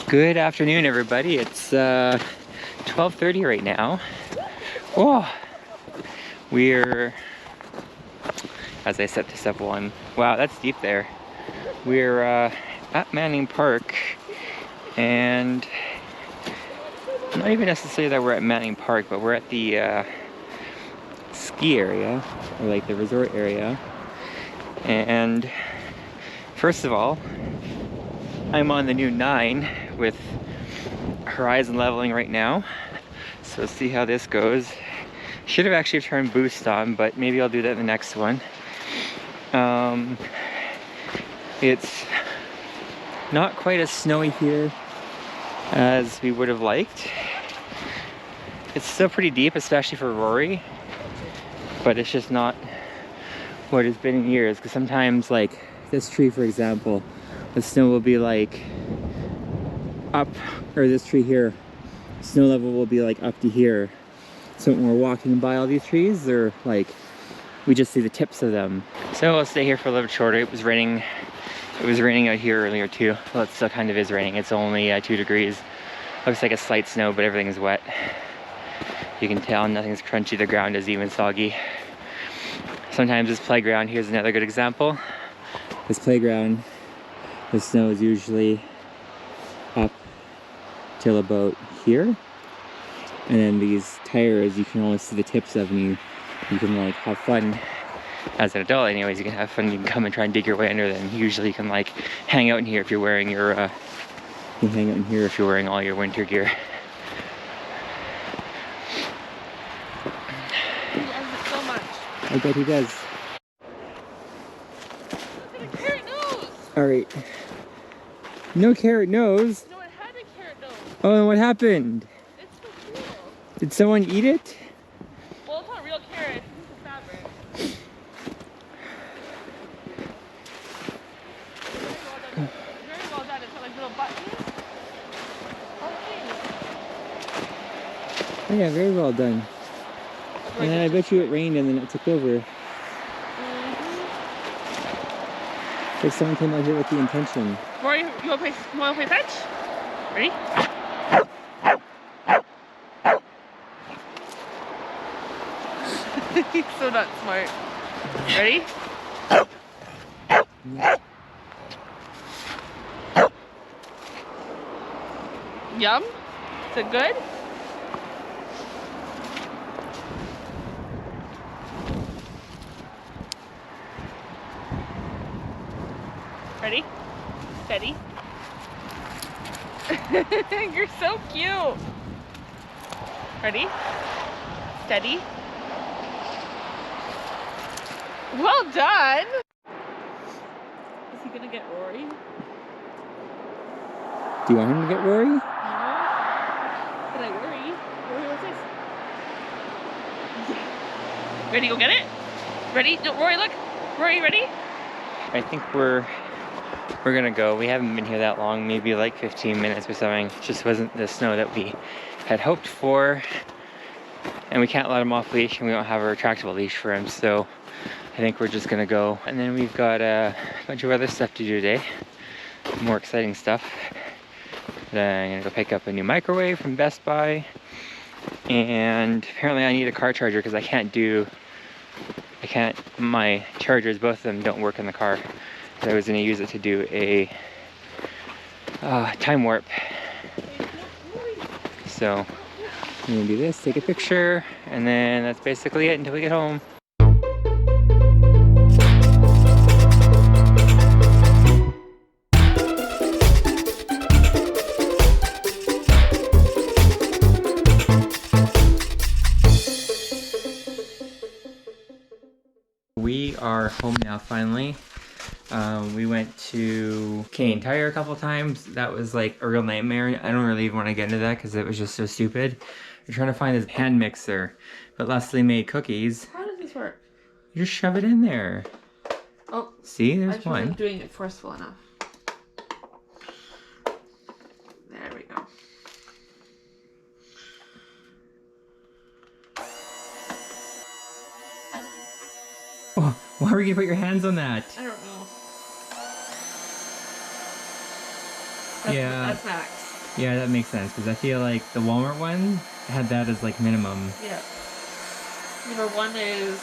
Good afternoon, everybody. It's 12:30 right now. Oh, we're, as I set this up one, wow, that's deep there. We're at Manning Park, and not even necessarily that we're at Manning Park, but we're at the ski area, or like the resort area. And first of all, I'm on the new 9 with horizon leveling right now, so let's see how this goes. Should have actually turned boost on, but maybe I'll do that in the next one. It's not quite as snowy here as we would have liked. It's still pretty deep, especially for Rory, but it's just not what it's been in years, because sometimes, like this tree for example, the snow will be like up, or this tree here, snow level will be like up to here. So when we're walking by all these trees, they're like, we just see the tips of them. So I'll stay here for a little bit shorter. It was raining out here earlier too. Well, it still kind of is raining. It's only 2 degrees. Looks like a slight snow, but everything is wet. You can tell nothing's crunchy. The ground is even soggy. Sometimes this playground, here's another good example. This playground, the snow is usually up till about here, and then these tires you can only see the tips of, and you can like have fun as an adult. Anyways, you can have fun. You can come and try and dig your way under them. Usually you can like hang out in here if you're wearing your you can hang out in here if you're wearing all your winter gear. He loves it so much. I bet he does. Look at the carrot nose. All right, no carrot nose. No, it had a carrot nose. Oh, and what happened? It's so cool. Did someone eat it? Well, it's not real carrot. It's the fabric. Very well done. It's got like little buttons. Oh, Oh yeah, very well done. And then I bet you it rained and then it took over. It's like someone came out here with the intention. Rory, you wanna play fetch? Ready? He's so not smart. Ready? Yum? Is it good? Ready? Steady. You're so cute. Ready? Steady. Well done. Is he gonna get Rory? Do you want him to get Rory? No. Can I worry? Rory, what's this? Yeah. Ready? Go get it. Ready? No, Rory, look. Rory, ready? I think we're gonna go. We haven't been here that long, maybe like 15 minutes or something. It just wasn't the snow that we had hoped for, and we can't let him off leash, and we don't have a retractable leash for him, so I think we're just gonna go. And then we've got a bunch of other stuff to do today, more exciting stuff. Then I'm gonna go pick up a new microwave from Best Buy, and apparently I need a car charger because my chargers, both of them don't work in the car. I was going to use it to do a TimeWarp. So I'm going to do this, take a picture, and then that's basically it until we get home. We are home now finally. We went to Canadian Tire a couple times. That was like a real nightmare. I don't really even want to get into that because it was just so stupid. We're trying to find this hand mixer, but Leslie made cookies. How does this work? You just shove it in there. Oh, see, there's one. I'm doing it forceful enough. There we go. Oh, why were you gonna put your hands on that? I don't know. Yeah. That's Max. Yeah, that makes sense because I feel like the Walmart one had that as like minimum. Yeah. Number 1 is...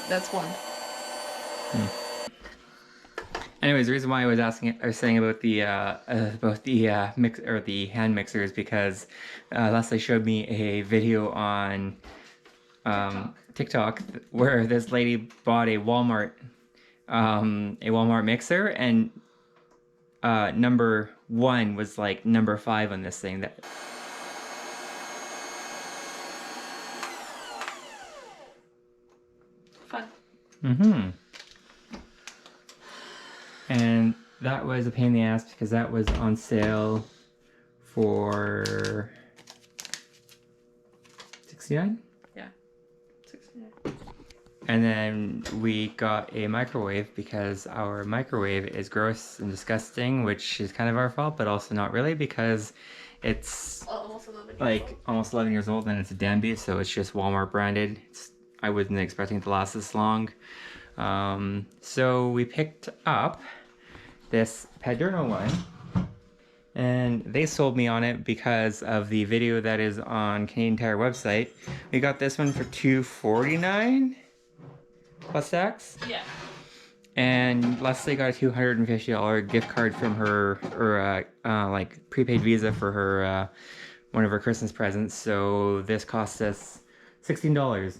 That's 1. Anyways, the reason why I was saying about the mix or the hand mixer is because Leslie showed me a video on TikTok where this lady bought a Walmart mixer, and number 1 was like number 5 on this thing. That Fun. mm-hmm. And that was a pain in the ass because that was on sale for $69. Yeah. 69. And then we got a microwave because our microwave is gross and disgusting, which is kind of our fault, but also not really because it's Almost 11 years like old. almost 11 years old and it's a Danby, so it's just Walmart branded. I wasn't expecting it to last this long. So we picked up this Paderno one, and they sold me on it because of the video that is on Canadian Tire website. We got this one for $249 plus tax. Yeah. And Leslie got a $250 gift card from her, or like prepaid Visa for her one of her Christmas presents. So this cost us $16,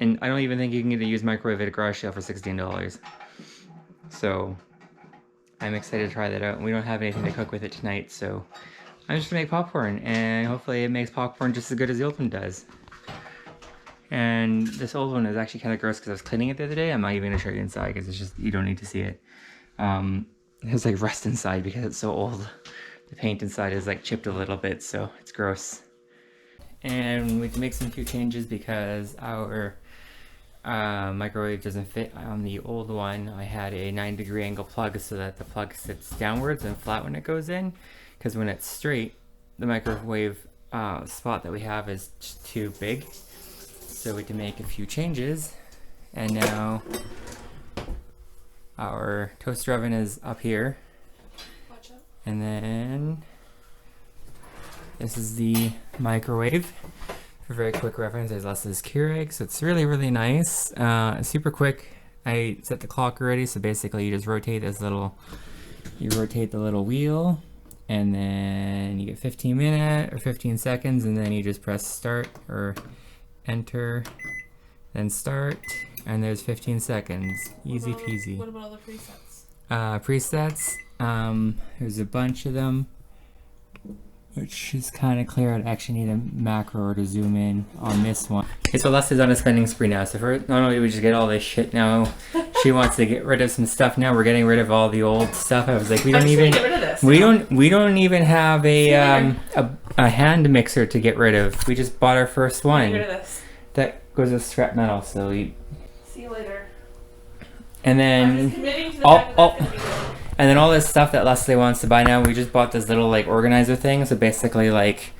and I don't even think you can get a used microwave at a garage sale for $16. So I'm excited to try that out. We don't have anything to cook with it tonight, so I'm just gonna make popcorn, and hopefully it makes popcorn just as good as the old one does. And this old one is actually kind of gross because I was cleaning it the other day. I'm not even gonna show you inside because it's just, you don't need to see it. There's like rust inside because it's so old. The paint inside is like chipped a little bit, so it's gross. And we can make some few changes because our microwave doesn't fit on the old one. I had a 9-degree angle plug so that the plug sits downwards and flat when it goes in, because when it's straight, the microwave spot that we have is just too big. So we can make a few changes, and now our toaster oven is up here. Watch out. And then this is the microwave. For very quick reference, there's Leslie's Keurig, so it's really, really nice. Super quick. I set the clock already, so basically you just rotate this little, you rotate the little wheel, and then you get 15 minutes or 15 seconds, and then you just press start or enter, then start, and there's 15 seconds. Easy peasy. What about all the presets? Presets, there's a bunch of them, which is kind of clear. I'd actually need a macro to zoom in on this one. Okay, so Leslie's on a spending spree now. So for not only do we just get all this shit now, she wants to get rid of some stuff now. We're getting rid of all the old stuff. I was like, we don't even get rid of this. we don't even have a hand mixer to get rid of. We just bought our first one. Get rid of this. That goes with scrap metal. So we. See you later. And I'm then just committing to the fact that that's gonna be good. and then all this stuff that Leslie wants to buy now, we just bought this little like organizer thing. So basically, like,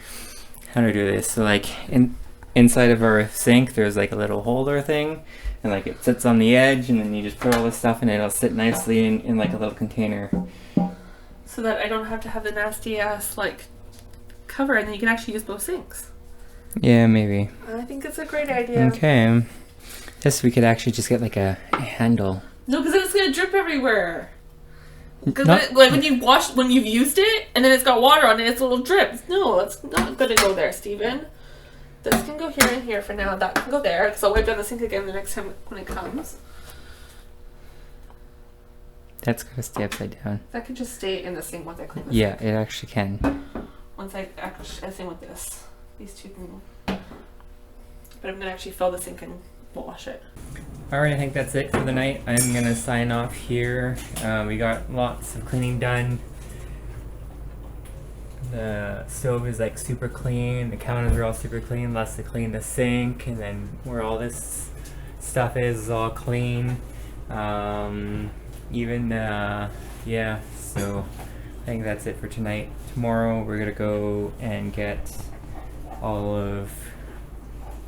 how do I do this? So like inside of our sink, there's like a little holder thing, and like it sits on the edge, and then you just put all this stuff in it. It'll sit nicely in like a little container. So that I don't have to have the nasty ass like cover, and then you can actually use both sinks. Yeah, maybe. I think it's a great idea. Okay. This we could actually just get like a handle. No, because then it's gonna drip everywhere. Because Not- like when you've used it, and then it's got water on it, it's a little drip. No, it's not gonna go there, Steven. This can go here and here for now. That can go there, because I'll wipe down the sink again the next time when it comes. That's gonna stay upside down. That can just stay in the sink once I clean this. Yeah, it actually can. Once I actually, same with this. These two can go. But I'm gonna actually fill the sink and wash it. Alright, I think that's it for the night. I'm gonna sign off here. We got lots of cleaning done. The stove is like super clean. The counters are all super clean. Leslie cleaned the sink, and then where all this stuff is all clean. Yeah, so I think that's it for tonight. Tomorrow we're gonna go and get all of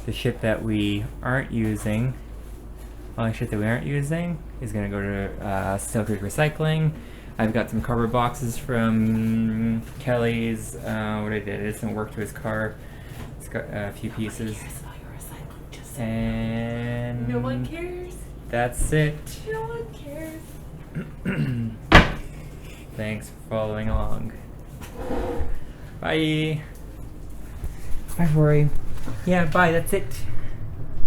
the shit that we aren't using. All the shit that we aren't using is gonna go to Still Creek Recycling. I've got some cardboard boxes from Kelly's. What I did, I did some work to his car. It's got a few pieces. And No one cares. that's it. No one cares. Thanks for following along. Bye. Bye, Rory. Yeah, bye. That's it.